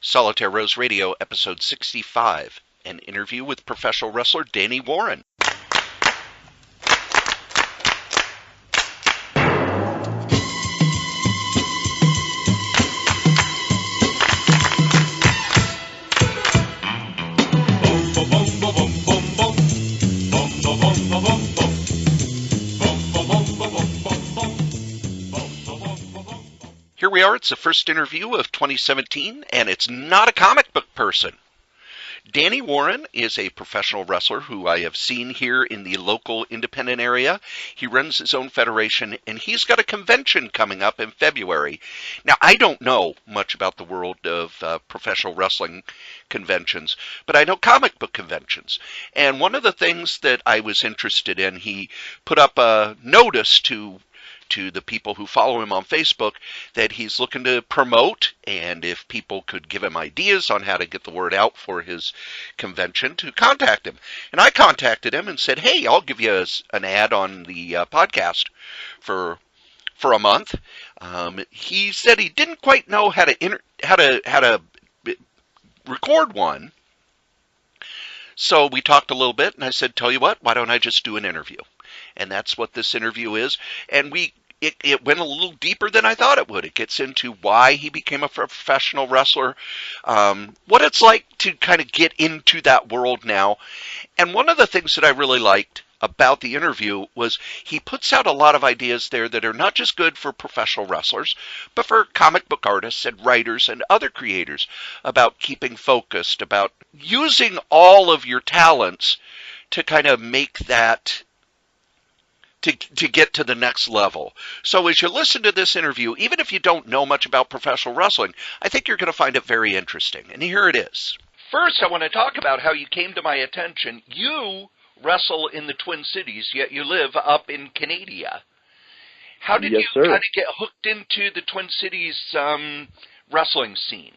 Solitaire Rose Radio, episode 65, an interview with professional wrestler Danny Warren. Here we are, it's the first interview of 2017, and it's not a comic book person. Danny Warren is a professional wrestler who I have seen here in the local independent area. He runs his own federation, and he's got a convention coming up in February. Now, I don't know much about the world of professional wrestling conventions, but I know comic book conventions. And one of the things that I was interested in, he put up a notice to the people who follow him on Facebook that he's looking to promote, and if people could give him ideas on how to get the word out for his convention, to contact him. And I contacted him and said, hey, I'll give you an ad on the podcast for a month. He said he didn't quite know how to record one. So we talked a little bit, and I said, tell you what, why don't I just do an interview? And that's what this interview is. And it went a little deeper than I thought it would. It gets into why he became a professional wrestler, what it's like to kind of get into that world now. And one of the things that I really liked about the interview was he puts out a lot of ideas there that are not just good for professional wrestlers, but for comic book artists and writers and other creators, about keeping focused, about using all of your talents to kind of make that, to get to the next level. So as you listen to this interview, even if you don't know much about professional wrestling, I think you're going to find it very interesting. And here it is. First, I want to talk about how you came to my attention. You wrestle in the Twin Cities, yet you live up in Canada. How did you kind of get hooked into the Twin Cities wrestling scene?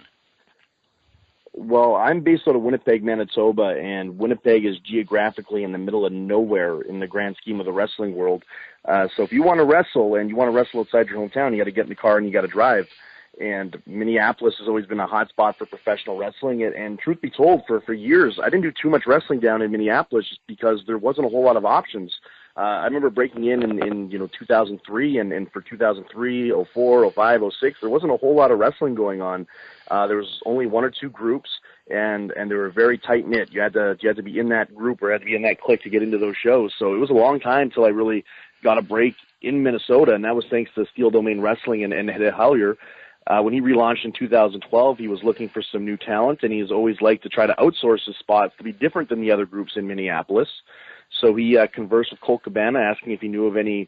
Well, I'm based out of Winnipeg, Manitoba, and Winnipeg is geographically in the middle of nowhere in the grand scheme of the wrestling world. So if you want to wrestle and you want to wrestle outside your hometown, you got to get in the car and you got to drive. And Minneapolis has always been a hot spot for professional wrestling. And truth be told, for years, I didn't do too much wrestling down in Minneapolis just because there wasn't a whole lot of options. I remember breaking in 2003, and for 2003, 04, 05, 06, there wasn't a whole lot of wrestling going on. There was only one or two groups, and they were very tight knit. You had to be in that group or had to be in that clique to get into those shows. So it was a long time till I really got a break in Minnesota, and that was thanks to Steel Domain Wrestling and Ed Howlier. When he relaunched in 2012, he was looking for some new talent, and he's always liked to try to outsource his spots to be different than the other groups in Minneapolis. So he conversed with Colt Cabana, asking if he knew of any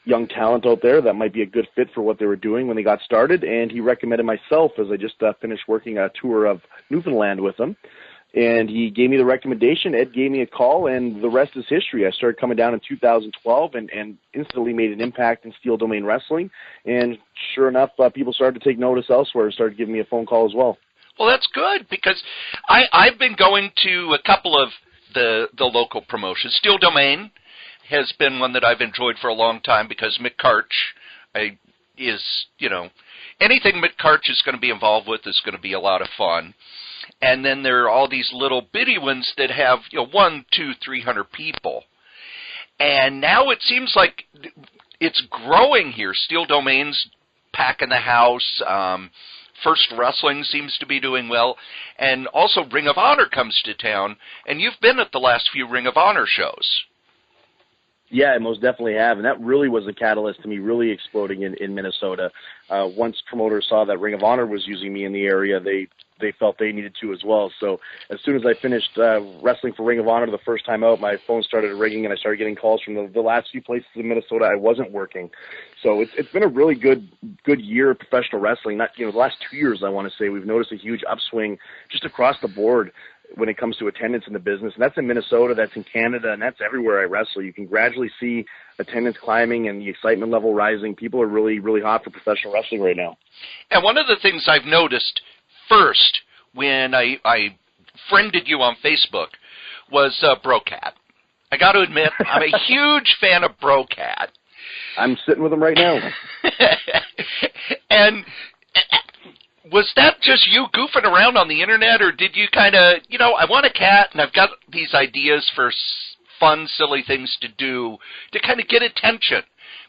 young talent out there that might be a good fit for what they were doing when they got started, and he recommended myself as I just finished working a tour of Newfoundland with him. And he gave me the recommendation. Ed gave me a call, and the rest is history. I started coming down in 2012 and instantly made an impact in Steel Domain Wrestling. And sure enough, people started to take notice elsewhere and started giving me a phone call as well. Well, that's good, because I've been going to a couple of the local promotions. Steel Domain has been one that I've enjoyed for a long time because Mick Karch is, anything Mick Karch is going to be involved with is going to be a lot of fun. And then there are all these little bitty ones that have 100, 200, 300 people. And now it seems like it's growing here. Steel Domain's packing the house. First Wrestling seems to be doing well. And also Ring of Honor comes to town. And you've been at the last few Ring of Honor shows. Yeah, I most definitely have, and that really was a catalyst to me really exploding in Minnesota. Once promoters saw that Ring of Honor was using me in the area, they felt they needed to as well. So as soon as I finished wrestling for Ring of Honor the first time out, my phone started ringing, and I started getting calls from the last few places in Minnesota I wasn't working. So it's been a really good year of professional wrestling. Not the last 2 years, I want to say, we've noticed a huge upswing just across the board when it comes to attendance in the business. And that's in Minnesota, that's in Canada, and that's everywhere I wrestle. You can gradually see attendance climbing and the excitement level rising. People are really, really hot for professional wrestling right now. And one of the things I've noticed first when I friended you on Facebook was Brocat. I got to admit, I'm a huge fan of Brocat. I'm sitting with him right now. And Was that just you goofing around on the internet, or did you kind of, I want a cat, and I've got these ideas for fun, silly things to do to kind of get attention?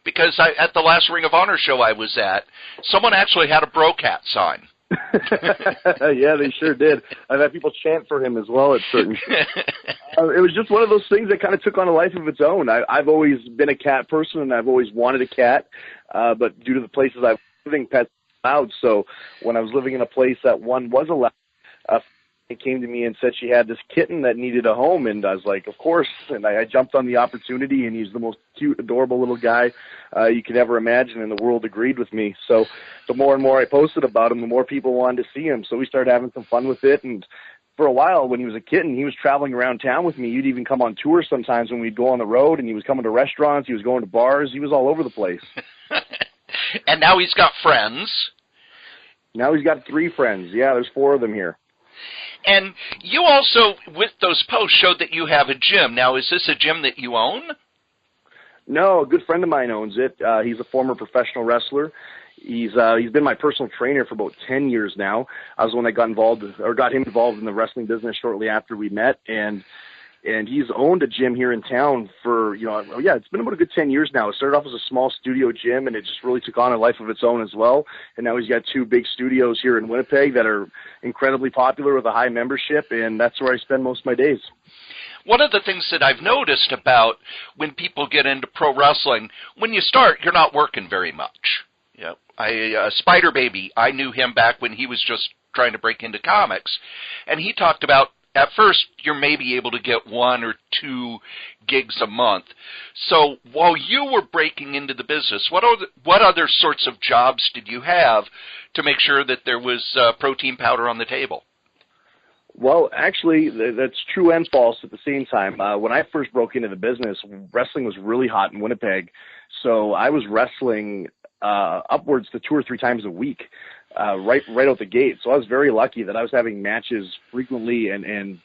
Because at the last Ring of Honor show I was at, someone actually had a Brocat sign. Yeah, they sure did. I've had people chant for him as well at certain. It was just one of those things that kind of took on a life of its own. I've always been a cat person, and I've always wanted a cat, but due to the places I've been living, pets allowed. So when I was living in a place that one was allowed, it came to me and said she had this kitten that needed a home, and I was like, of course. And I jumped on the opportunity, and he's the most cute, adorable little guy you could ever imagine, and the world agreed with me. So the more and more I posted about him, the more people wanted to see him. So we started having some fun with it, and for a while, when he was a kitten, he was traveling around town with me. He'd even come on tour sometimes when we'd go on the road, and he was coming to restaurants, he was going to bars, he was all over the place. And now he's got friends. Now he's got 3 friends. Yeah, there's 4 of them here. And you also, with those posts, showed that you have a gym. Now, is this a gym that you own? No, a good friend of mine owns it. He's a former professional wrestler. He's been my personal trainer for about 10 years now. I was the one that got him involved in the wrestling business shortly after we met, and he's owned a gym here in town for, it's been about a good 10 years now. It started off as a small studio gym, and it just really took on a life of its own as well. And now he's got 2 big studios here in Winnipeg that are incredibly popular with a high membership, and that's where I spend most of my days. One of the things that I've noticed about when people get into pro wrestling, when you start, you're not working very much. Spider Baby, I knew him back when he was just trying to break into comics, and he talked about at first you're maybe able to get 1 or 2 gigs a month. So while you were breaking into the business, what other sorts of jobs did you have to make sure that there was protein powder on the table? Well, actually, that's true and false at the same time. When I first broke into the business, wrestling was really hot in Winnipeg, so I was wrestling upwards to 2 or 3 times a week, right out the gate. So I was very lucky that I was having matches frequently and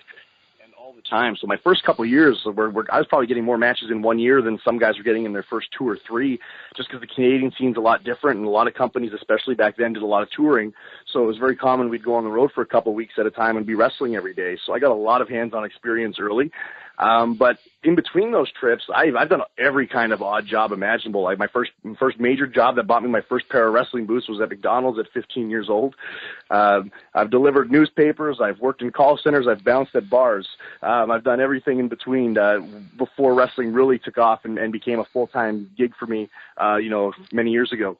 all the time. So my first couple of years, I was probably getting more matches in 1 year than some guys were getting in their first 2 or 3, just because the Canadian scene's a lot different, and a lot of companies, especially back then, did a lot of touring. So it was very common we'd go on the road for a couple of weeks at a time and be wrestling every day. So I got a lot of hands-on experience early. But in between those trips, I've done every kind of odd job imaginable. Like my first major job that bought me my first pair of wrestling boots was at McDonald's at 15 years old. I've delivered newspapers. I've worked in call centers. I've bounced at bars. I've done everything in between before wrestling really took off and became a full-time gig for me, many years ago.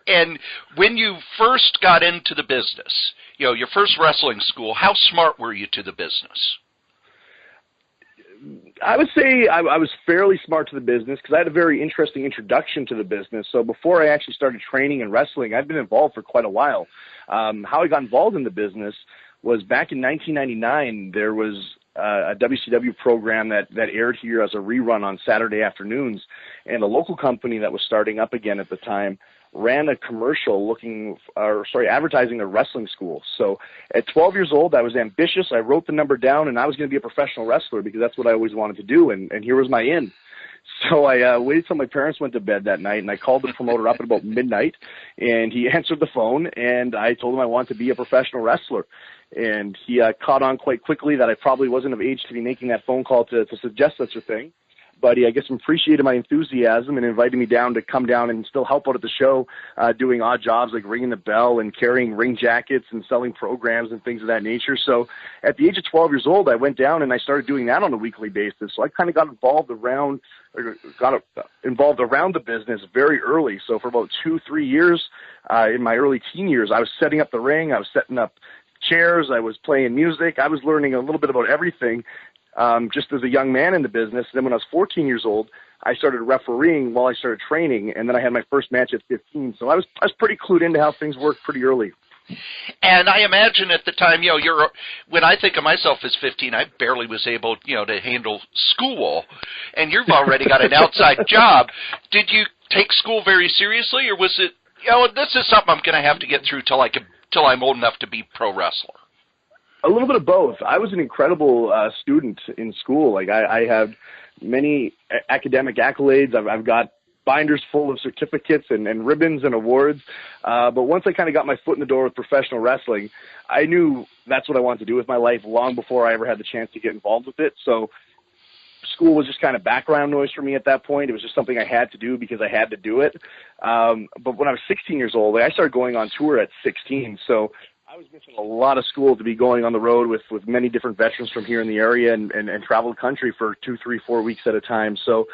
And when you first got into the business, your first wrestling school, how smart were you to the business? I would say I was fairly smart to the business because I had a very interesting introduction to the business. So before I actually started training and wrestling, I've been involved for quite a while. How I got involved in the business was back in 1999, there was a WCW program that aired here as a rerun on Saturday afternoons, and a local company that was starting up again at the time ran a commercial advertising a wrestling school. So at 12 years old, I was ambitious. I wrote the number down, and I was going to be a professional wrestler because that's what I always wanted to do, and here was my in. So I waited till my parents went to bed that night, and I called the promoter up at about midnight, and he answered the phone, and I told him I wanted to be a professional wrestler. And he caught on quite quickly that I probably wasn't of age to be making that phone call to suggest such a thing. But he, I guess, appreciated my enthusiasm and invited me down to come down and still help out at the show, doing odd jobs like ringing the bell and carrying ring jackets and selling programs and things of that nature. So at the age of 12 years old, I went down and I started doing that on a weekly basis. So I kind of got involved around the business very early. So for about 2-3 years in my early teen years, I was setting up the ring, I was setting up chairs, I was playing music, I was learning a little bit about everything. Just as a young man in the business. Then when I was 14 years old, I started refereeing while I started training, and then I had my first match at 15. So I was pretty clued into how things worked pretty early. And I imagine at the time, when I think of myself as 15, I barely was able, to handle school, and you've already got an outside job. Did you take school very seriously, or was it, this is something I'm going to have to get through till I'm old enough to be pro wrestler? A little bit of both. I was an incredible student in school. Like I have many academic accolades. I've got binders full of certificates and ribbons and awards. But once I kind of got my foot in the door with professional wrestling, I knew that's what I wanted to do with my life long before I ever had the chance to get involved with it. So school was just kind of background noise for me at that point. It was just something I had to do because I had to do it. But when I was 16 years old, I started going on tour at 16. So I was missing a lot of school to be going on the road with many different veterans from here in the area and travel the country for 2, 3, 4 weeks at a time. So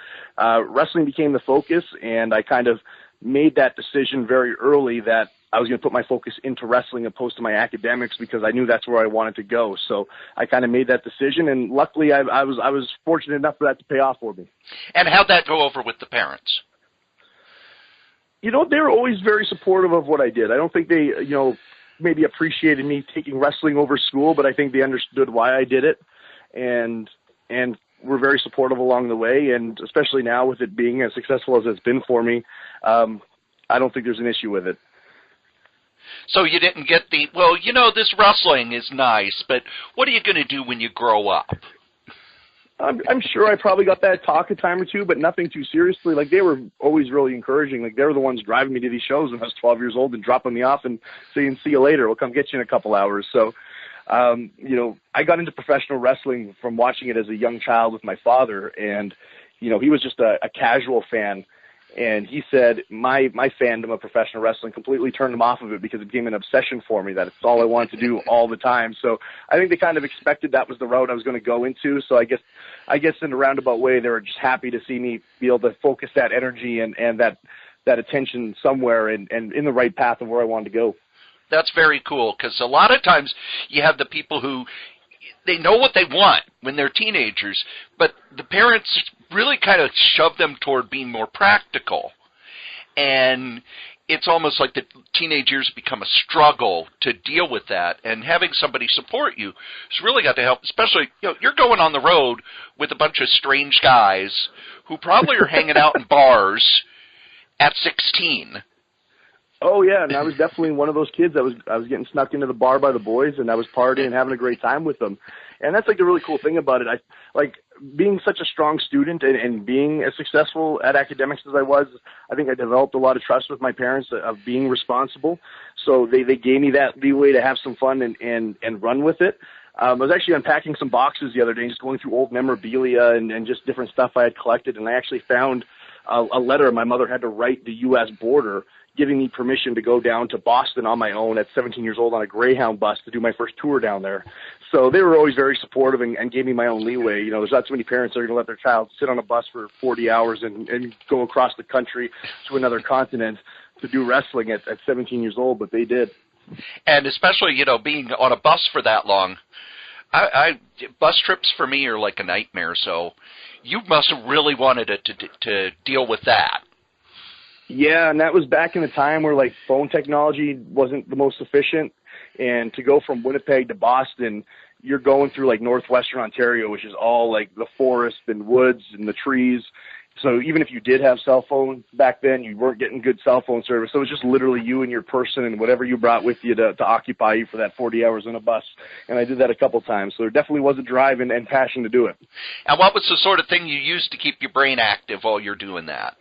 wrestling became the focus, and I kind of made that decision very early that I was going to put my focus into wrestling opposed to my academics because I knew that's where I wanted to go. So I kind of made that decision, and luckily I was fortunate enough for that to pay off for me. And how'd that go over with the parents? You know, they were always very supportive of what I did. I don't think they, maybe appreciated me taking wrestling over school, but I think they understood why I did it, and were very supportive along the way. And especially now with it being as successful as it's been for me, I don't think there's an issue with it. So you didn't get this wrestling is nice, but what are you going to do when you grow up? I'm sure I probably got that talk a time or two, but nothing too seriously. Like, they were always really encouraging. Like, they were the ones driving me to these shows when I was 12 years old and dropping me off and saying, see you later. We'll come get you in a couple hours. So, I got into professional wrestling from watching it as a young child with my father. And, he was just a casual fan. And he said my fandom of professional wrestling completely turned him off of it because it became an obsession for me, that it's all I wanted to do all the time. So I think they kind of expected that was the route I was going to go into. So I guess in a roundabout way, they were just happy to see me be able to focus that energy and that attention somewhere and in the right path of where I wanted to go. That's very cool, because a lot of times you have the people who they know what they want when they're teenagers, but the parents really kind of shove them toward being more practical. And it's almost like the teenage years become a struggle to deal with that. And having somebody support you has really got to help, especially, you're going on the road with a bunch of strange guys who probably are hanging out in bars at 16. Oh yeah, and I was definitely one of those kids that I was getting snuck into the bar by the boys, and I was partying and having a great time with them. And that's like the really cool thing about it. I like being such a strong student and being as successful at academics as I was. I think I developed a lot of trust with my parents of being responsible. So they gave me that leeway to have some fun and run with it. I was actually unpacking some boxes the other day, just going through old memorabilia and just different stuff I had collected, and I actually found a letter my mother had to write the U.S. border giving me permission to go down to Boston on my own at 17 years old on a Greyhound bus to do my first tour down there. So they were always very supportive and gave me my own leeway. There's not too many parents that are going to let their child sit on a bus for 40 hours and go across the country to another continent to do wrestling at 17 years old, but they did. And especially, being on a bus for that long, bus trips for me are like a nightmare. So you must have really wanted it to deal with that. Yeah, and that was back in the time where like phone technology wasn't the most efficient, and to go from Winnipeg to Boston, you're going through like northwestern Ontario, which is all like the forest and woods and the trees. So even if you did have cell phone back then, you weren't getting good cell phone service. So it was just literally you and your person and whatever you brought with you to occupy you for that 40 hours on a bus. And I did that a couple times. So there definitely was a drive and passion to do it. And what was the sort of thing you used to keep your brain active while you're doing that?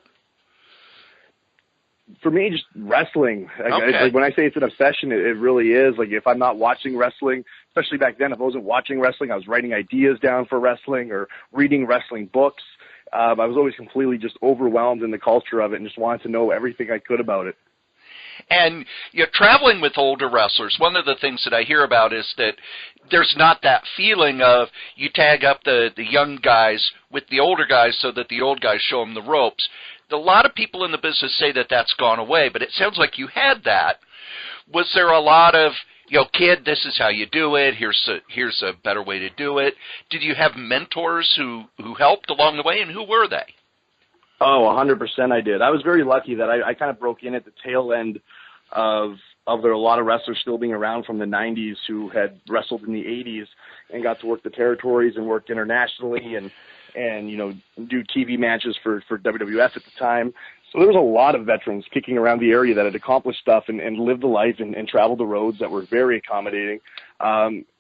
For me, just wrestling. Okay. Like when I say it's an obsession, it really is. Like if I'm not watching wrestling, especially back then, if I wasn't watching wrestling, I was writing ideas down for wrestling or reading wrestling books. I was always completely just overwhelmed in the culture of it and just wanted to know everything I could about it. And you're traveling with older wrestlers. One of the things that I hear about is that there's not that feeling of you tag up the young guys with the older guys so that the old guys show them the ropes. A lot of people in the business say that that's gone away, but it sounds like you had that. Was there a lot of, kid, this is how you do it, here's a better way to do it? Did you have mentors who helped along the way, and who were they? Oh, 100% I did. I was very lucky that I kind of broke in at the tail end of there are a lot of wrestlers still being around from the 90s who had wrestled in the 80s and got to work the territories and work internationally and do TV matches for WWF at the time. So there was a lot of veterans kicking around the area that had accomplished stuff and lived the life and traveled the roads that were very accommodating.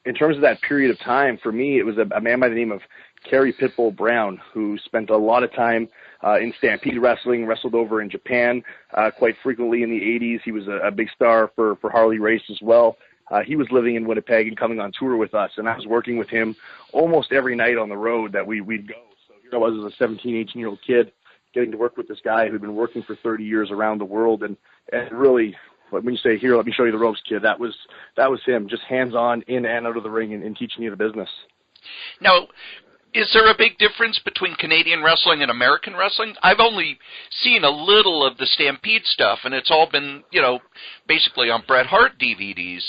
In terms of that period of time, for me, it was a man by the name of Cory Pitbull Brown, who spent a lot of time in Stampede Wrestling, wrestled over in Japan quite frequently in the 80s. He was a big star for Harley Race as well. He was living in Winnipeg and coming on tour with us, and I was working with him almost every night on the road that we'd go. So here I was as a 17, 18-year-old kid getting to work with this guy who'd been working for 30 years around the world, and really, when you say, here, let me show you the ropes, kid, that was him, just hands-on, in and out of the ring and teaching you the business. Now, is there a big difference between Canadian wrestling and American wrestling? I've only seen a little of the Stampede stuff, and it's all been, basically on Bret Hart DVDs.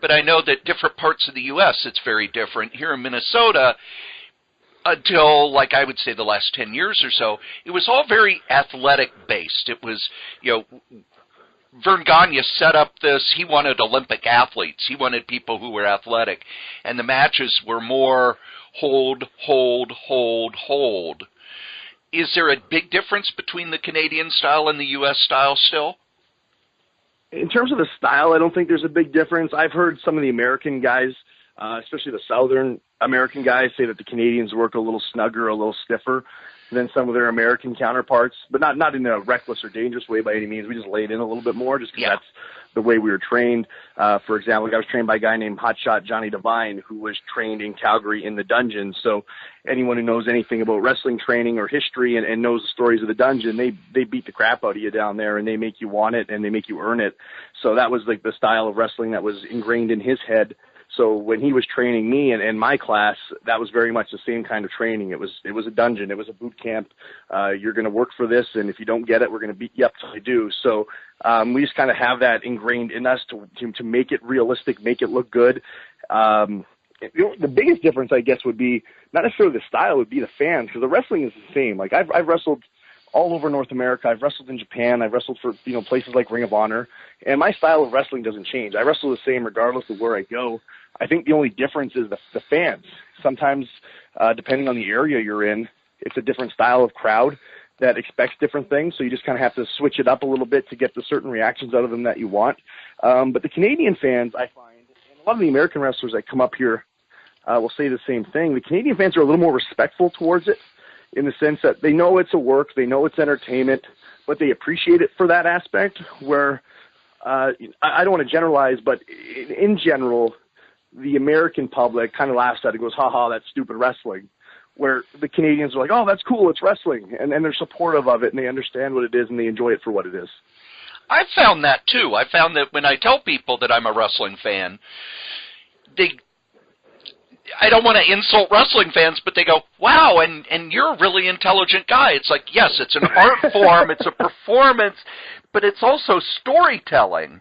But I know that different parts of the U.S., it's very different. Here in Minnesota, until, I would say the last 10 years or so, it was all very athletic-based. It was, Vern Gagne set up this. He wanted Olympic athletes. He wanted people who were athletic. And the matches were more hold. Is there a big difference between the Canadian style and the U.S. style still? In terms of the style, I don't think there's a big difference. I've heard some of the American guys, especially the Southern American guys, say that the Canadians work a little snugger, a little stiffer than some of their American counterparts, but not in a reckless or dangerous way by any means. We just laid in a little bit more just because that's the way we were trained. For example, I was trained by a guy named Hotshot Johnny Devine, who was trained in Calgary in the dungeon. So anyone who knows anything about wrestling training or history and knows the stories of the dungeon, they beat the crap out of you down there, and they make you want it, and they make you earn it. So that was the style of wrestling that was ingrained in his head. So when he was training me and my class, that was very much the same kind of training. It was a dungeon. It was a boot camp. You're going to work for this, and if you don't get it, we're going to beat you up till you do. So we just kind of have that ingrained in us to make it realistic, make it look good. The biggest difference, I guess, would be not necessarily the style, would be the fans, because the wrestling is the same. I've wrestled all over North America. I've wrestled in Japan. I've wrestled for places like Ring of Honor, and my style of wrestling doesn't change. I wrestle the same regardless of where I go. I think the only difference is the fans. Sometimes, depending on the area you're in, it's a different style of crowd that expects different things, so you just kind of have to switch it up a little bit to get the certain reactions out of them that you want. But the Canadian fans, I find, and a lot of the American wrestlers that come up here will say the same thing. The Canadian fans are a little more respectful towards it, in the sense that they know it's a work, they know it's entertainment, but they appreciate it for that aspect, where I don't want to generalize, but in general, the American public kind of laughs at it, goes, ha, that's stupid wrestling, where the Canadians are like, oh, that's cool, it's wrestling, and they're supportive of it, and they understand what it is, and they enjoy it for what it is. I've found that, too. I found that when I tell people that I'm a wrestling fan, I don't want to insult wrestling fans, but they go, wow, and you're a really intelligent guy. It's like, yes, it's an art form, it's a performance, but it's also storytelling.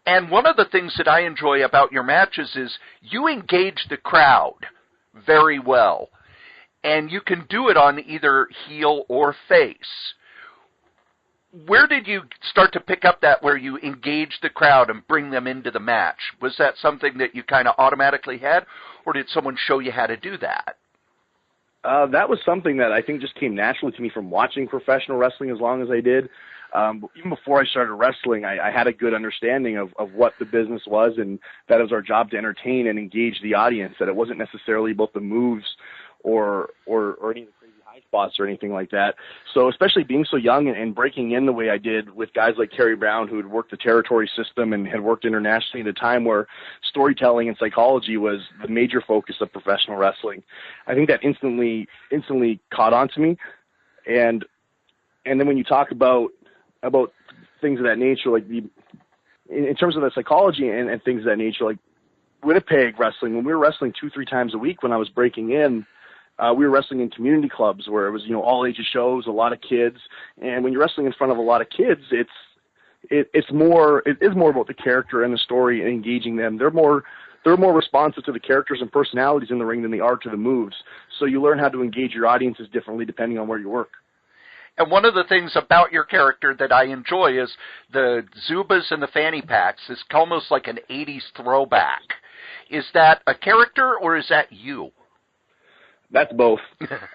And one of the things that I enjoy about your matches is you engage the crowd very well, and you can do it on either heel or face. Where did you start to pick up that where you engage the crowd and bring them into the match? Was that something that you kind of automatically had, or did someone show you how to do that? That was something that I think just came naturally to me from watching professional wrestling as long as I did. Even before I started wrestling, I had a good understanding of what the business was, and that it was our job to entertain and engage the audience, that it wasn't necessarily about the moves or any of the crazy high spots or anything like that. So especially being so young and breaking in the way I did with guys like Cory Brown, who had worked the territory system and had worked internationally at a time where storytelling and psychology was the major focus of professional wrestling, I think that instantly caught on to me. And then when you talk about things of that nature, like in terms of the psychology and things of that nature, like Winnipeg wrestling, when we were wrestling 2-3 times a week when I was breaking in, we were wrestling in community clubs where it was, all ages shows, a lot of kids. And when you're wrestling in front of a lot of kids, it is more about the character and the story and engaging them. They're more responsive to the characters and personalities in the ring than they are to the moves. So you learn how to engage your audiences differently depending on where you work. And one of the things about your character that I enjoy is the Zubas and the fanny packs is almost like an 80s throwback. Is that a character or is that you? That's both.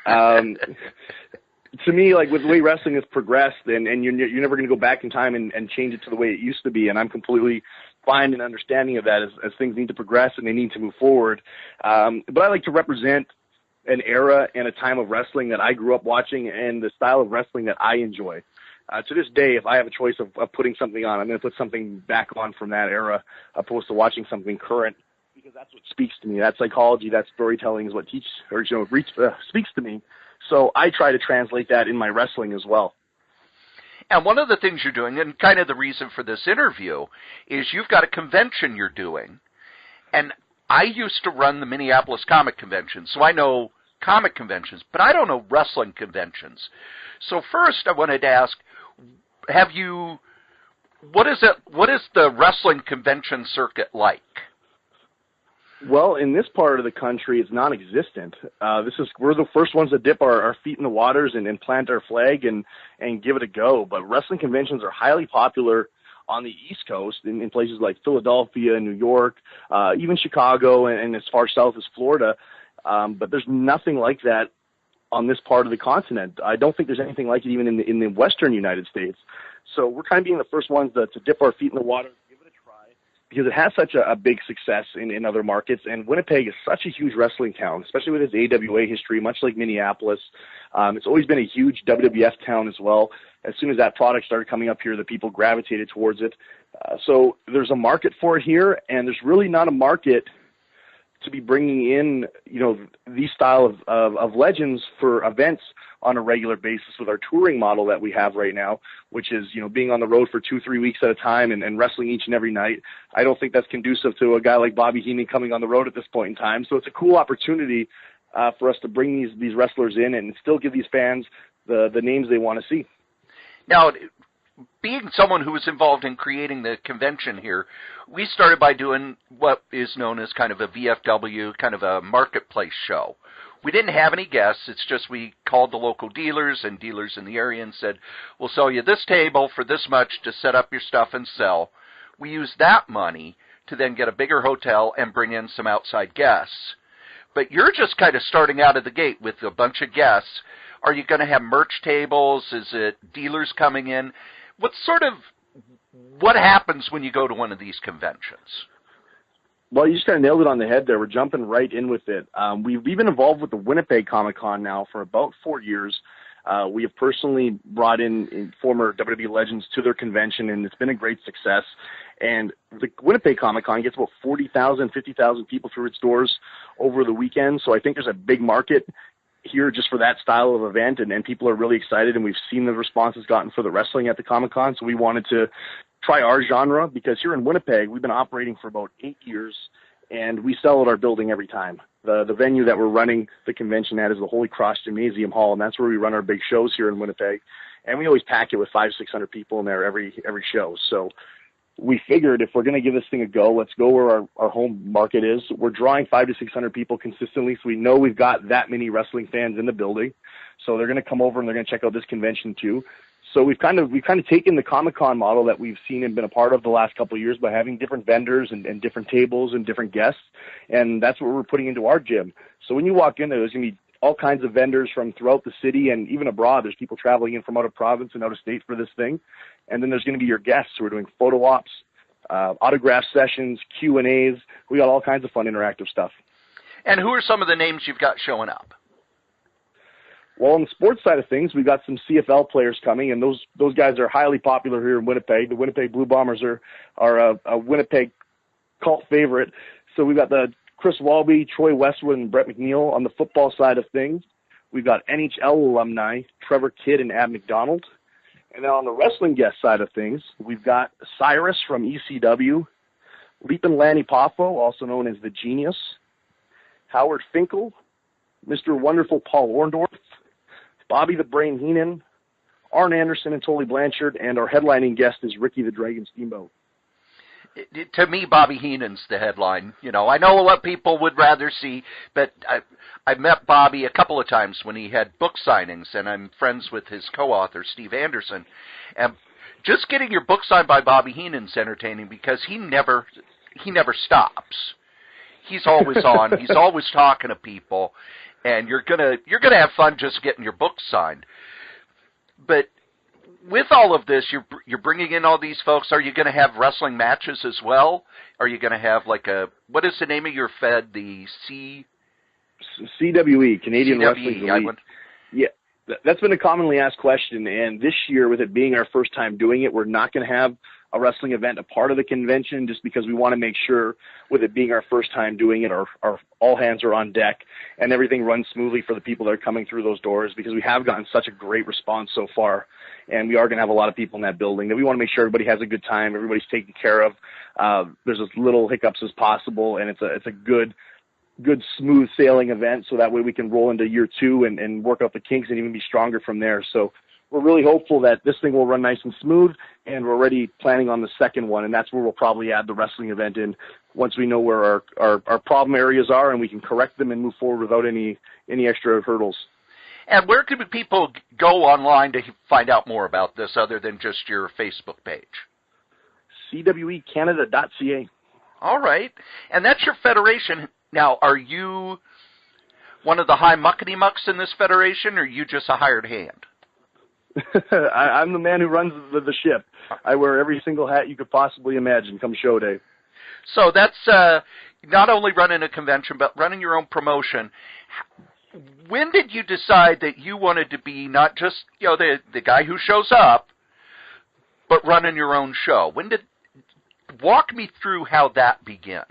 To me, like with the way wrestling has progressed, and you're never going to go back in time and change it to the way it used to be, and I'm completely fine and understanding of that as things need to progress and they need to move forward. But I like to represent an era and a time of wrestling that I grew up watching and the style of wrestling that I enjoy. To this day, if I have a choice of putting something on, I'm going to put something back on from that era opposed to watching something current, because that's what speaks to me. That psychology, that storytelling is what speaks to me. So I try to translate that in my wrestling as well. And one of the things you're doing, and kind of the reason for this interview, is you've got a convention you're doing. And I used to run the Minneapolis Comic Convention, so I know comic conventions, but I don't know wrestling conventions. So first I wanted to ask, what is the wrestling convention circuit like? Well, in this part of the country, it's non-existent. We're the first ones to dip our feet in the waters and plant our flag and give it a go. But wrestling conventions are highly popular on the East Coast in places like Philadelphia, New York, even Chicago, and as far south as Florida. But there's nothing like that on this part of the continent. I don't think there's anything like it even in the Western United States. So we're kind of being the first ones to dip our feet in the water, give it a try, because it has such a big success in other markets. And Winnipeg is such a huge wrestling town, especially with its AWA history, much like Minneapolis. It's always been a huge WWF town as well. As soon as that product started coming up here, the people gravitated towards it. So there's a market for it here, and there's really not a market to be bringing in, these style of legends for events on a regular basis with our touring model that we have right now, which is, being on the road for 2-3 weeks at a time and wrestling each and every night. I don't think that's conducive to a guy like Bobby Heenan coming on the road at this point in time. So it's a cool opportunity for us to bring these wrestlers in and still give these fans the names they want to see. Now, being someone who was involved in creating the convention here, we started by doing what is known as kind of a VFW, kind of a marketplace show. We didn't have any guests. It's just we called the local dealers and dealers in the area and said, we'll sell you this table for this much to set up your stuff and sell. We used that money to then get a bigger hotel and bring in some outside guests. But you're just kind of starting out of the gate with a bunch of guests. Are you going to have merch tables? Is it dealers coming in? What happens when you go to one of these conventions? Well, you just kind of nailed it on the head there. We're jumping right in with it. We've been involved with the Winnipeg Comic Con now for about 4 years. We have personally brought in former WWE legends to their convention, and it's been a great success. And the Winnipeg Comic Con gets about 40,000, 50,000 people through its doors over the weekend. So I think there's a big market here just for that style of event, and people are really excited, and we've seen the response it's gotten for the wrestling at the Comic-Con, so we wanted to try our genre, because here in Winnipeg, we've been operating for about 8 years, and we sell at our building every time. The venue that we're running the convention at is the Holy Cross Gymnasium Hall, and that's where we run our big shows here in Winnipeg, and we always pack it with 500-600 people in there every show. So we figured if we're going to give this thing a go, let's go where our home market is. We're drawing 500 to 600 people consistently, so we know we've got that many wrestling fans in the building. So they're going to come over and they're going to check out this convention too. So we've kind of taken the Comic-Con model that we've seen and been a part of the last couple of years by having different vendors and different tables and different guests, and that's what we're putting into our gym. So when you walk in there's going to be all kinds of vendors from throughout the city and even abroad. There's people traveling in from out of province and out of state for this thing. And then there's going to be your guests who are doing photo ops, autograph sessions, Q&As. We got all kinds of fun interactive stuff. And who are some of the names you've got showing up? Well, on the sports side of things, we've got some CFL players coming, and those guys are highly popular here in Winnipeg. The Winnipeg Blue Bombers are a Winnipeg cult favorite. So we've got the Chris Walby, Troy Westwood, and Brett McNeil. On the football side of things, we've got NHL alumni Trevor Kidd and Ab McDonald. And then on the wrestling guest side of things, we've got Cyrus from ECW, Leapin' Lanny Poffo, also known as the Genius, Howard Finkel, Mr. Wonderful Paul Orndorff, Bobby the Brain Heenan, Arn Anderson and Tully Blanchard, and our headlining guest is Ricky the Dragon Steamboat. To me, Bobby Heenan's the headline. I know what people would rather see, but I've met Bobby a couple of times when he had book signings, and I'm friends with his co-author, Steve Anderson. And just getting your book signed by Bobby Heenan's entertaining because he never stops. He's always on. He's always talking to people, and you're gonna have fun just getting your book signed. But with all of this, you're bringing in all these folks. Are you going to have wrestling matches as well? Are you going to have what is the name of your fed? The CWE, Canadian CWE, Wrestling Elite. Yeah, that's been a commonly asked question, and this year, with it being our first time doing it, we're not going to have a wrestling event a part of the convention, just because we want to make sure, with it being our first time doing it, our all hands are on deck and everything runs smoothly for the people that are coming through those doors, because we have gotten such a great response so far, and we are going to have a lot of people in that building that we want to make sure everybody has a good time, everybody's taken care of. There's as little hiccups as possible, and it's a good smooth sailing event, so that way we can roll into year 2 and work out the kinks and even be stronger from there. So we're really hopeful that this thing will run nice and smooth, and we're already planning on the second one, and that's where we'll probably add the wrestling event in once we know where our problem areas are and we can correct them and move forward without any extra hurdles. And where can people go online to find out more about this other than just your Facebook page? CWEcanada.ca. All right. And that's your federation. Now, are you one of the high muckety-mucks in this federation, or are you just a hired hand? I'm the man who runs the ship. I wear every single hat you could possibly imagine come show day. So that's not only running a convention, but running your own promotion. When did you decide that you wanted to be not just the guy who shows up, but running your own show? Walk me through how that begins.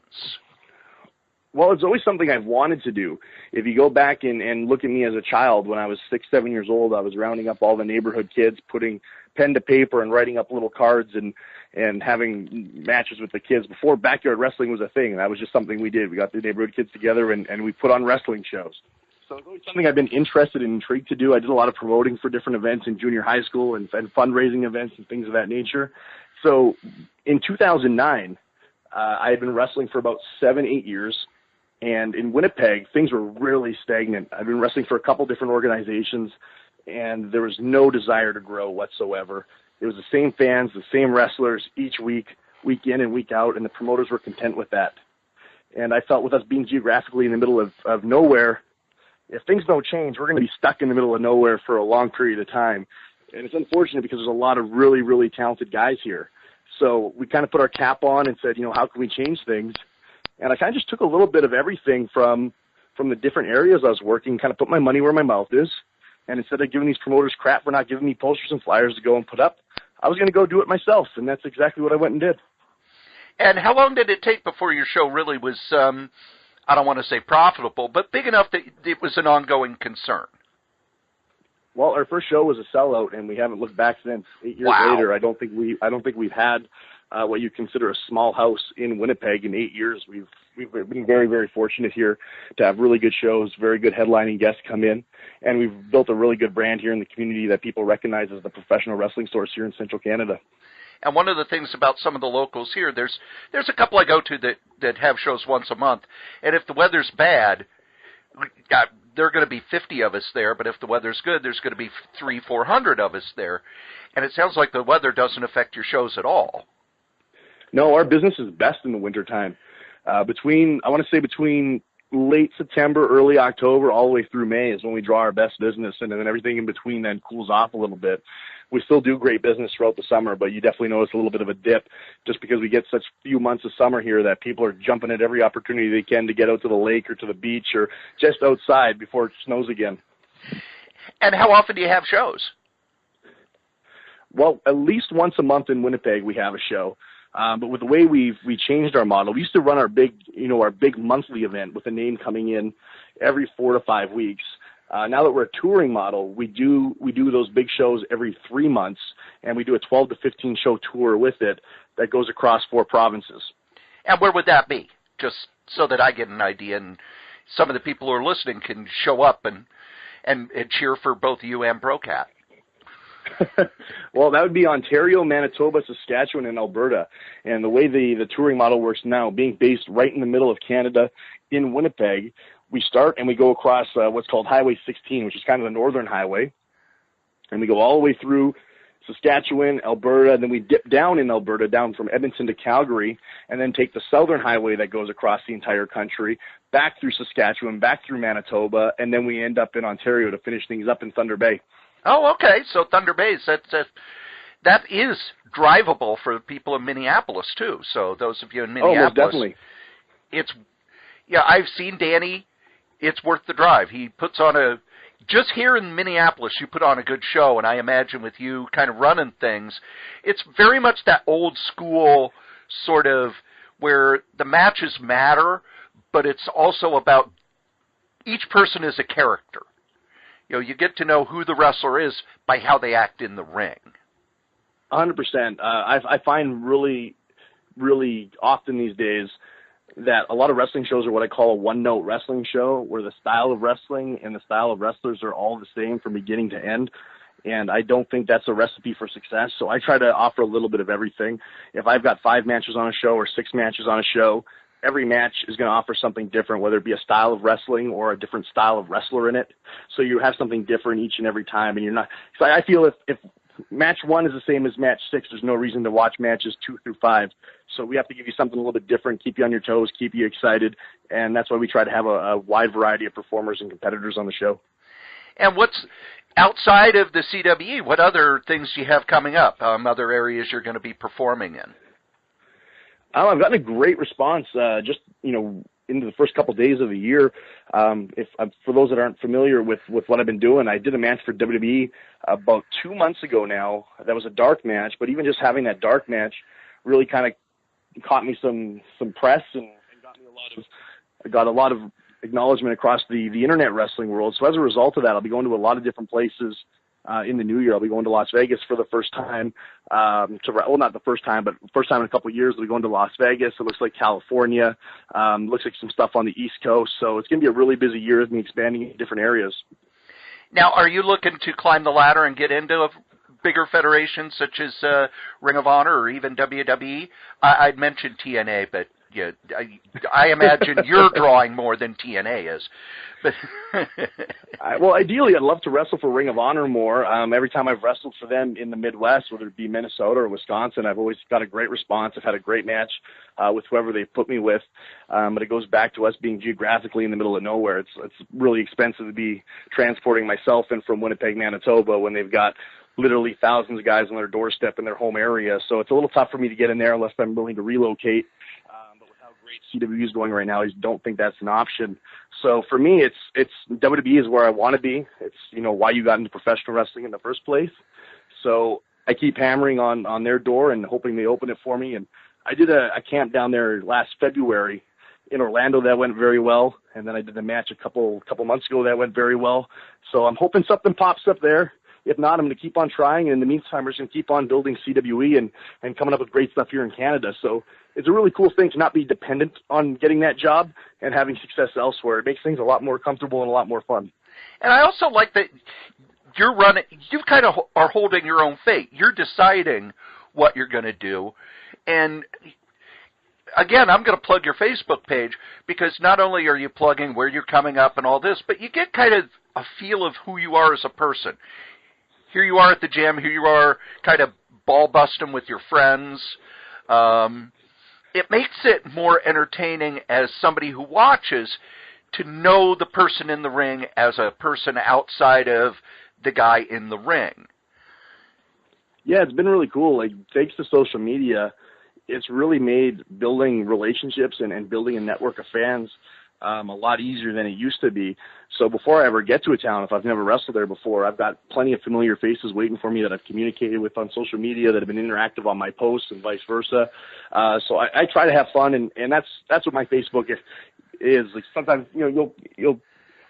Well, it's always something I've wanted to do. If you go back and look at me as a child, when I was 6, 7 years old, I was rounding up all the neighborhood kids, putting pen to paper and writing up little cards and having matches with the kids. Before backyard wrestling was a thing, that was just something we did. We got the neighborhood kids together and we put on wrestling shows. So it's always something I've been interested and intrigued to do. I did a lot of promoting for different events in junior high school and fundraising events and things of that nature. So in 2009, I had been wrestling for about 7, 8 years. And in Winnipeg, things were really stagnant. I've been wrestling for a couple different organizations, and there was no desire to grow whatsoever. It was the same fans, the same wrestlers each week in and week out, and the promoters were content with that. And I felt with us being geographically in the middle of nowhere, if things don't change, we're going to be stuck in the middle of nowhere for a long period of time. And it's unfortunate because there's a lot of really, really talented guys here. So we kind of put our cap on and said, how can we change things? And I kind of just took a little bit of everything from the different areas I was working, kind of put my money where my mouth is. And instead of giving these promoters crap for not giving me posters and flyers to go and put up, I was going to go do it myself. And that's exactly what I went and did. And how long did it take before your show really was, I don't want to say profitable, but big enough that it was an ongoing concern? Well, our first show was a sellout, and we haven't looked back since. 8 years later, I don't think we've had what you consider a small house in Winnipeg in 8 years. We've been very, very fortunate here to have really good shows, very good headlining guests come in, and we've built a really good brand here in the community that people recognize as the professional wrestling source here in Central Canada. And one of the things about some of the locals here, there's a couple I go to that have shows once a month, and if the weather's bad, there are going to be 50 of us there, but if the weather's good, there's going to be 300-400 of us there. And it sounds like the weather doesn't affect your shows at all. No, our business is best in the wintertime. Between late September, early October, all the way through May is when we draw our best business, and then everything in between then cools off a little bit. We still do great business throughout the summer, but you definitely notice a little bit of a dip just because we get such few months of summer here that people are jumping at every opportunity they can to get out to the lake or to the beach or just outside before it snows again. And how often do you have shows? Well, at least once a month in Winnipeg we have a show. But with the way we changed our model, we used to run our big monthly event with a name coming in every 4 to 5 weeks. Now that we're a touring model, we do those big shows every 3 months, and we do a 12 to 15 show tour with it that goes across 4 provinces. And where would that be? Just so that I get an idea, and some of the people who are listening can show up and cheer for both you and Brocat. Well, that would be Ontario, Manitoba, Saskatchewan, and Alberta. And the way the touring model works now, being based right in the middle of Canada in Winnipeg, we start and we go across what's called Highway 16, which is kind of the northern highway. And we go all the way through Saskatchewan, Alberta, and then we dip down in Alberta, down from Edmonton to Calgary, and then take the southern highway that goes across the entire country, back through Saskatchewan, back through Manitoba, and then we end up in Ontario to finish things up in Thunder Bay. Oh, okay. So Thunder Bay, that is drivable for people in Minneapolis, too. So those of you in Minneapolis. Oh, most definitely. I've seen Danny it's worth the drive. He puts on just here in Minneapolis, you put on a good show, and I imagine with you kind of running things, it's very much that old school sort of where the matches matter, but it's also about each person is a character. You know, you get to know who the wrestler is by how they act in the ring. 100%. I find really, really often these days that a lot of wrestling shows are what I call a one-note wrestling show, where the style of wrestling and the style of wrestlers are all the same from beginning to end. And I don't think that's a recipe for success. So I try to offer a little bit of everything. If I've got 5 matches on a show or 6 matches on a show, every match is going to offer something different, whether it be a style of wrestling or a different style of wrestler in it. So you have something different each and every time. And you're not, so I feel if match 1 is the same as match 6, there's no reason to watch matches 2 through 5. So we have to give you something a little bit different, keep you on your toes, keep you excited. And that's why we try to have a wide variety of performers and competitors on the show. And what's outside of the CWE, what other things do you have coming up? Other areas you're going to be performing in? I've gotten a great response just, into the first couple of days of the year. For those that aren't familiar with what I've been doing, I did a match for WWE about 2 months ago now. That was a dark match, but even just having that dark match really kind of caught me some press and got a lot of acknowledgement across the internet wrestling world. So as a result of that, I'll be going to a lot of different places in the new year. I'll be going to Las Vegas for the first time. Not the first time, but first time in a couple of years. I'll be going to Las Vegas. It looks like California. Looks like some stuff on the East Coast. So it's going to be a really busy year with me expanding in different areas. Now, are you looking to climb the ladder and get into bigger federations such as Ring of Honor or even WWE? I'd mentioned TNA, but yeah, I imagine you're drawing more than TNA is. But well, ideally, I'd love to wrestle for Ring of Honor more. Every time I've wrestled for them in the Midwest, whether it be Minnesota or Wisconsin, I've always got a great response. I've had a great match with whoever they put me with. But it goes back to us being geographically in the middle of nowhere. It's really expensive to be transporting myself in from Winnipeg, Manitoba, when they've got literally thousands of guys on their doorstep in their home area. So it's a little tough for me to get in there unless I'm willing to relocate. But with how great CWE is going right now, I just don't think that's an option. So for me, it's WWE is where I want to be. It's, why you got into professional wrestling in the first place. So I keep hammering on their door and hoping they open it for me. And I did a camp down there last February in Orlando that went very well. And then I did a match a couple months ago that went very well. So I'm hoping something pops up there. If not, I'm going to keep on trying. And in the meantime, we're just going to keep on building CWE and coming up with great stuff here in Canada. So it's a really cool thing to not be dependent on getting that job and having success elsewhere. It makes things a lot more comfortable and a lot more fun. And I also like that you kind of are holding your own fate. You're deciding what you're going to do. And again, I'm going to plug your Facebook page because not only are you plugging where you're coming up and all this, but you get kind of a feel of who you are as a person. Here you are at the gym. Here you are kind of ball busting with your friends. It makes it more entertaining as somebody who watches to know the person in the ring as a person outside of the guy in the ring. Yeah, it's been really cool. Like, thanks to social media, it's really made building relationships and building a network of fans a lot easier than it used to be. So before I ever get to a town, if I've never wrestled there before, I've got plenty of familiar faces waiting for me that I've communicated with on social media, that have been interactive on my posts and vice versa. So I try to have fun, and that's what my Facebook is. Like, sometimes, you'll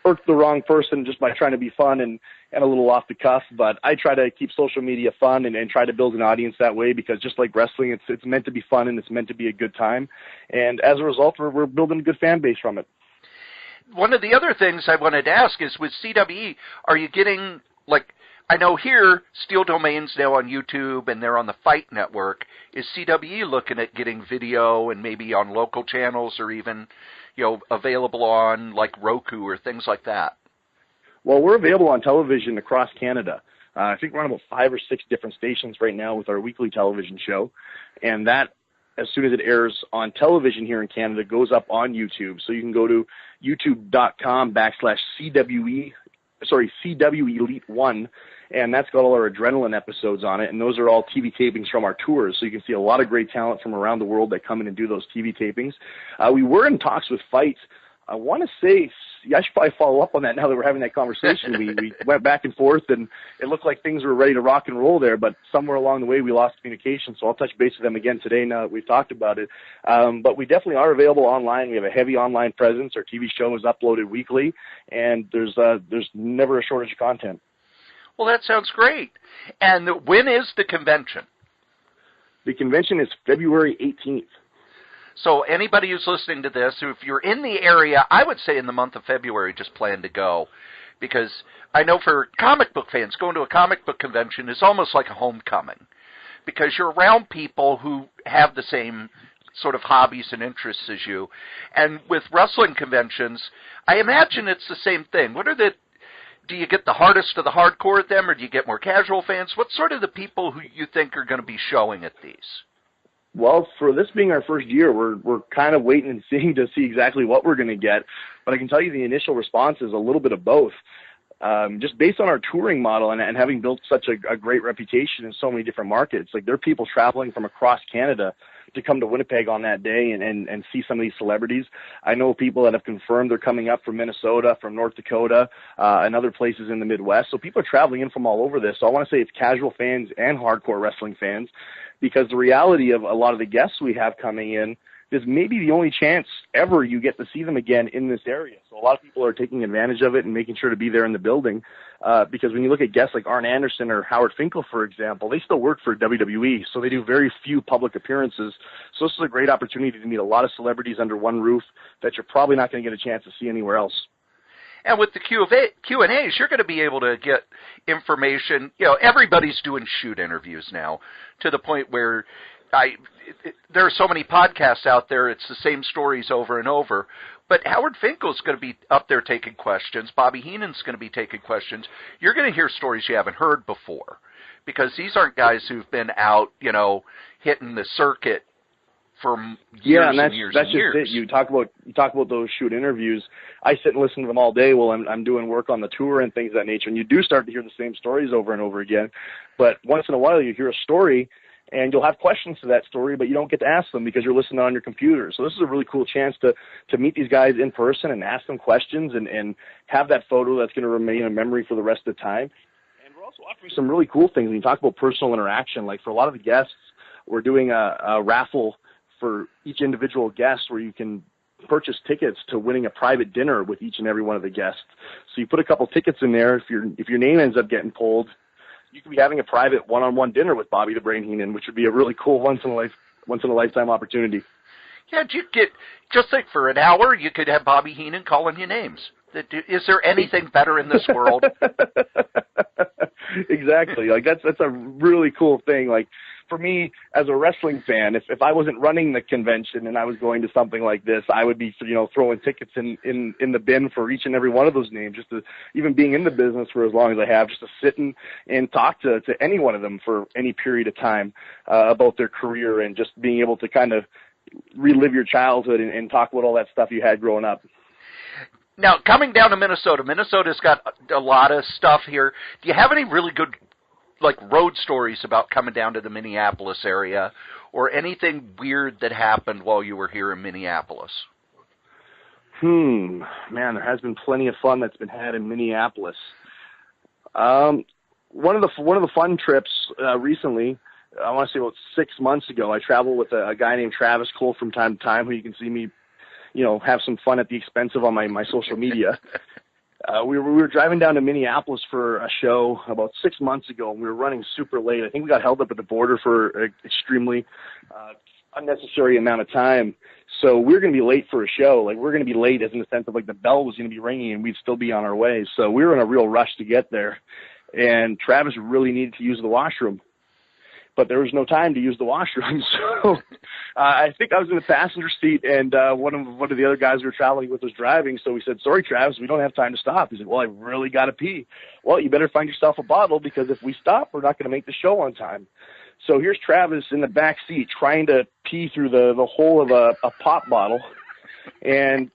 irk the wrong person just by trying to be fun and a little off the cuff, but I try to keep social media fun and try to build an audience that way, because just like wrestling, it's meant to be fun and it's meant to be a good time. And as a result, we're building a good fan base from it. One of the other things I wanted to ask is, with CWE, are you getting, I know here, Steel Domain's now on YouTube and they're on the Fight Network. Is CWE looking at getting video and maybe on local channels or even, available on Roku or things like that? Well, we're available on television across Canada. I think we're on about 5 or 6 different stations right now with our weekly television show. And that, as soon as it airs on television here in Canada, goes up on YouTube. So you can go to youtube.com/CWE Elite 1, and that's got all our Adrenaline episodes on it, and those are all TV tapings from our tours. So you can see a lot of great talent from around the world that come in and do those TV tapings. We were in talks with Fight, I want to say I should probably follow up on that now that we're having that conversation. We went back and forth, and it looked like things were ready to rock and roll there, but somewhere along the way we lost communication, so I'll touch base with them again today now that we've talked about it. But we definitely are available online. We have a heavy online presence. Our TV show is uploaded weekly, and there's never a shortage of content. Well, that sounds great. And when is the convention? The convention is February 18th. So anybody who's listening to this, if you're in the area, I would say in the month of February, just plan to go. Because I know for comic book fans, going to a comic book convention is almost like a homecoming. Because you're around people who have the same sort of hobbies and interests as you. And with wrestling conventions, I imagine it's the same thing. Do you get the hardest of the hardcore at them, or do you get more casual fans? What's sort of the people who you think are going to be showing at these? Well, for this being our first year, we're kind of waiting and seeing to see exactly what we're going to get. But I can tell you the initial response is a little bit of both. Just based on our touring model and having built such a great reputation in so many different markets, like there are people traveling from across Canada to come to Winnipeg on that day and see some of these celebrities. I know people that have confirmed they're coming up from Minnesota, from North Dakota, and other places in the Midwest. So people are traveling in from all over this. So I want to say it's casual fans and hardcore wrestling fans, because the reality of a lot of the guests we have coming in is maybe the only chance ever you get to see them again in this area. So a lot of people are taking advantage of it and making sure to be there in the building, because when you look at guests like Arn Anderson or Howard Finkel, for example, they still work for WWE, so they do very few public appearances. So this is a great opportunity to meet a lot of celebrities under one roof that you're probably not going to get a chance to see anywhere else. And with the Q&As, you're going to be able to get information. You know, everybody's doing shoot interviews now, to the point where there are so many podcasts out there, it's the same stories over and over. But Howard Finkel's going to be up there taking questions. Bobby Heenan's going to be taking questions. You're going to hear stories you haven't heard before, because these aren't guys who've been out, you know, hitting the circuit for years and years and years. Just it. You talk about those shoot interviews. I sit and listen to them all day while I'm doing work on the tour and things of that nature, and you do start to hear the same stories over and over again. But once in a while you hear a story, and you'll have questions to that story, but you don't get to ask them because you're listening on your computer. So this is a really cool chance to meet these guys in person and ask them questions and have that photo that's going to remain a memory for the rest of the time. And we're also offering some really cool things. When you talk about personal interaction, like for a lot of the guests, we're doing a raffle for each individual guest where you can purchase tickets to winning a private dinner with each and every one of the guests. So you put a couple tickets in there. If your name ends up getting pulled, you could be having a private one-on-one dinner with Bobby the Brain Heenan, which would be a really cool once in a lifetime opportunity. Yeah, you get just like for an hour, you could have Bobby Heenan calling you names. Is there anything better in this world? Exactly. Like that's a really cool thing. Like for me as a wrestling fan, if I wasn't running the convention and I was going to something like this, I would be, you know, throwing tickets in the bin for each and every one of those names, just to even being in the business for as long as I have, just to sit and talk to any one of them for any period of time about their career, and just being able to kind of relive your childhood and talk about all that stuff you had growing up. Now, coming down to Minnesota, Minnesota's got a lot of stuff here. Do you have any really good, like, road stories about coming down to the Minneapolis area, or anything weird that happened while you were here in Minneapolis? Man, there has been plenty of fun that's been had in Minneapolis. One of the fun trips recently, I want to say about 6 months ago, I traveled with a guy named Travis Cole from time to time, who you can see me, you know, have some fun at the expense of on my social media. We were driving down to Minneapolis for a show about 6 months ago, and we were running super late. I think we got held up at the border for an extremely unnecessary amount of time. So we were going to be late for a show. Like, we're going to be late as in the sense of, like, the bell was going to be ringing and we'd still be on our way. So we were in a real rush to get there. And Travis really needed to use the washroom, but there was no time to use the washroom. So I think I was in the passenger seat, and one of the other guys we were traveling with was driving. So we said, "Sorry, Travis, we don't have time to stop." He said, "Well, I really got to pee." "Well, you better find yourself a bottle, because if we stop, we're not going to make the show on time." So here's Travis in the back seat trying to pee through the hole of a pop bottle. And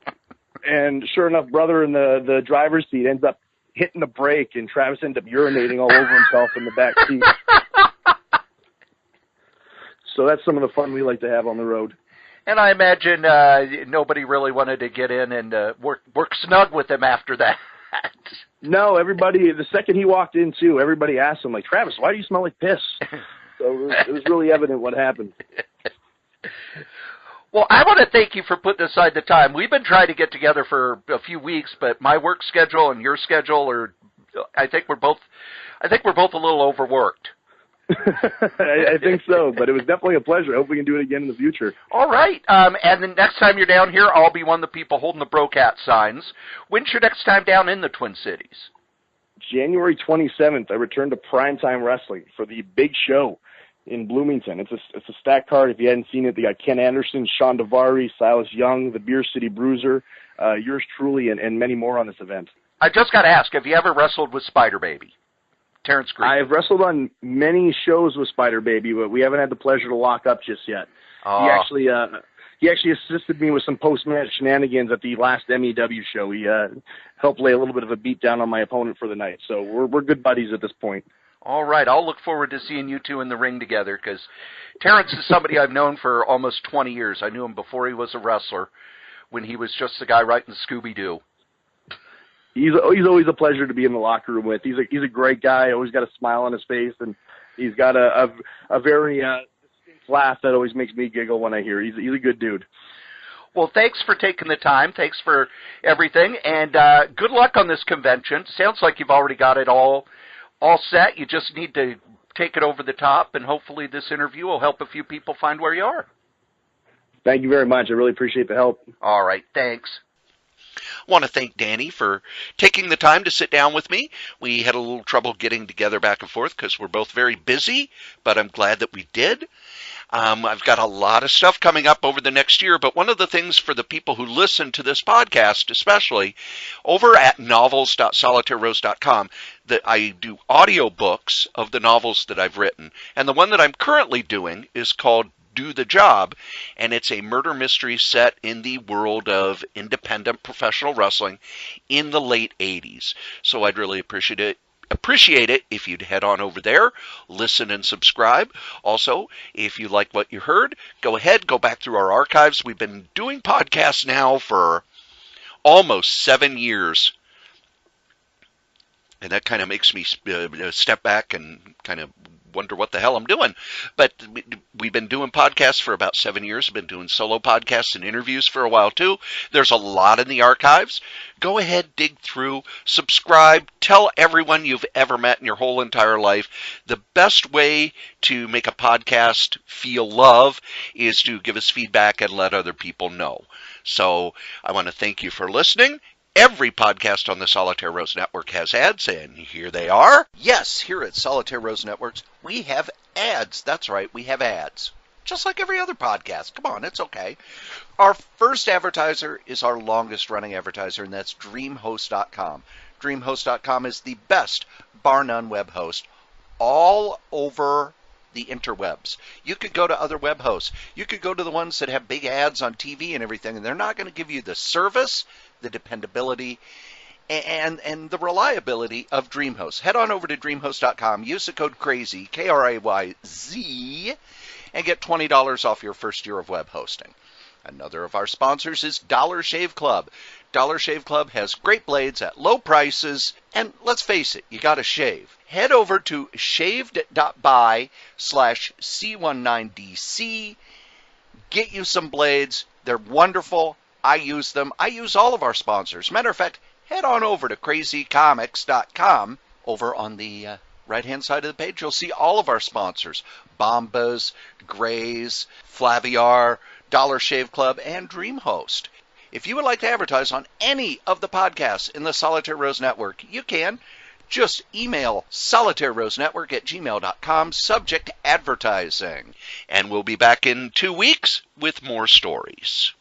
sure enough, brother in the driver's seat ends up hitting the brake, and Travis ends up urinating all over himself in the back seat. So that's some of the fun we like to have on the road. And I imagine nobody really wanted to get in and work snug with him after that. No, everybody, the second he walked in, too, everybody asked him, like, Travis, why do you smell like piss? So it was really evident what happened. Well, I want to thank you for putting aside the time. We've been trying to get together for a few weeks, but my work schedule and your schedule I think we're both a little overworked. I think so, but it was definitely a pleasure. I hope we can do it again in the future. All right. And the next time you're down here, I'll be one of the people holding the Brocat signs. When's your next time down in the Twin Cities? January 27th, I return to Primetime Wrestling for the big show in Bloomington. It's a stacked card. If you hadn't seen it, they got Ken Anderson, Sean Davari, Silas Young, the Beer City Bruiser, yours truly, and many more on this event. I just got to ask, have you ever wrestled with Spider Baby? Terrence Green. I've wrestled on many shows with Spider Baby, but we haven't had the pleasure to lock up just yet. He actually assisted me with some post-match shenanigans at the last MEW show. He helped lay a little bit of a beat down on my opponent for the night. So we're good buddies at this point. All right. I'll look forward to seeing you two in the ring together, because Terrence is somebody I've known for almost 20 years. I knew him before he was a wrestler, when he was just the guy writing Scooby-Doo. He's always a pleasure to be in the locker room with. He's a great guy. Always got a smile on his face, and he's got a very distinct laugh that always makes me giggle when I hear. He's a good dude. Well, thanks for taking the time. Thanks for everything, and good luck on this convention. Sounds like you've already got it all set. You just need to take it over the top, and hopefully this interview will help a few people find where you are. Thank you very much. I really appreciate the help. All right. Thanks. I want to thank Danny for taking the time to sit down with me. We had a little trouble getting together back and forth because we're both very busy, but I'm glad that we did. I've got a lot of stuff coming up over the next year, but one of the things for the people who listen to this podcast, especially over at novels.solitairerose.com, that I do audiobooks of the novels that I've written. And the one that I'm currently doing is called Do the Job, and it's a murder mystery set in the world of independent professional wrestling in the late 80s. So I'd really appreciate it if you'd head on over there, listen and subscribe. Also, if you like what you heard, go ahead, go back through our archives. We've been doing podcasts now for almost 7 years. And that kind of makes me step back and kind of wonder what the hell I'm doing. But we've been doing podcasts for about 7 years. I've been doing solo podcasts and interviews for a while too. There's a lot in the archives. Go ahead, dig through, subscribe, tell everyone you've ever met in your whole entire life. The best way to make a podcast feel love is to give us feedback and let other people know. So I want to thank you for listening. Every podcast on the Solitaire Rose Network has ads, and here they are. Yes, here at Solitaire Rose Networks, we have ads. That's right, we have ads. Just like every other podcast. Come on, it's okay. Our first advertiser is our longest-running advertiser, and that's DreamHost.com. DreamHost.com is the best, bar none, web host all over the interwebs. You could go to other web hosts. You could go to the ones that have big ads on TV and everything, and they're not going to give you the service, the dependability, and the reliability of DreamHost. Head on over to DreamHost.com, use the code CRAZY, K-R-A-Y-Z, and get $20 off your first year of web hosting. Another of our sponsors is Dollar Shave Club. Dollar Shave Club has great blades at low prices, and let's face it, you gotta shave. Head over to shaved.by/C19DC, get you some blades. They're wonderful. I use them. I use all of our sponsors. Matter of fact, head on over to crazycomics.com. Over on the right-hand side of the page, you'll see all of our sponsors. Bombas, Grays, Flaviar, Dollar Shave Club, and DreamHost. If you would like to advertise on any of the podcasts in the Solitaire Rose Network, you can. Just email solitairerosenetwork@gmail.com, subject advertising. And we'll be back in 2 weeks with more stories.